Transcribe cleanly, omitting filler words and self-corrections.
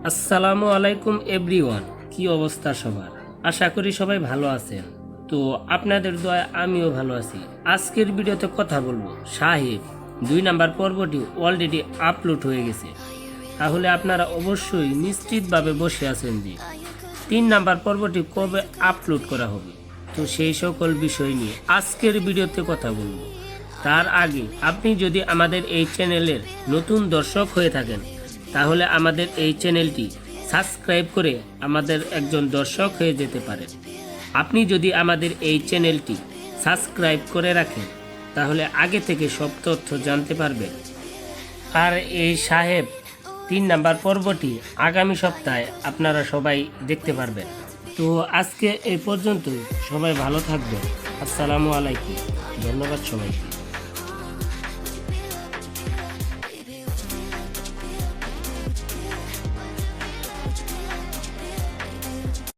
আসসালামু আলাইকুম এভরিওয়ান, কি অবস্থা সবার? আশা করি সবাই ভালো আছেন। তো আপনাদের দয়ায় আমিও ভালো আছি। আজকের ভিডিওতে কথা বলবো সাহেব 2 নাম্বার পর্বটি অলরেডি আপলোড হয়ে গেছে। তাহলে আপনারা অবশ্যই নিশ্চিতভাবে বসে আছেন যে 3 নাম্বার পর্বটি কবে আপলোড করা হবে। তো সেই সকল বিষয় নিয়ে আজকের ভিডিওতে কথা বলবো। তার আগে আপনি যদি আমাদের এই চ্যানেলের নতুন দর্শক হয়ে থাকেন তাহলে আমাদের এই চ্যানেলটি সাবস্ক্রাইব করে আমাদের একজন দর্শক হয়ে যেতে পারেন। আপনি যদি আমাদের এই চ্যানেলটি সাবস্ক্রাইব করে রাখেন তাহলে আগে থেকে সব তথ্য জানতে পারবেন। আর এই সাহেব 3 নাম্বার পর্বটি আগামী সপ্তাহে আপনারা সবাই দেখতে পারবেন। তো আজকে এই পর্যন্তই, সবাই ভালো থাকবেন। আসসালামু আলাইকুম, ধন্যবাদ সবাইকে।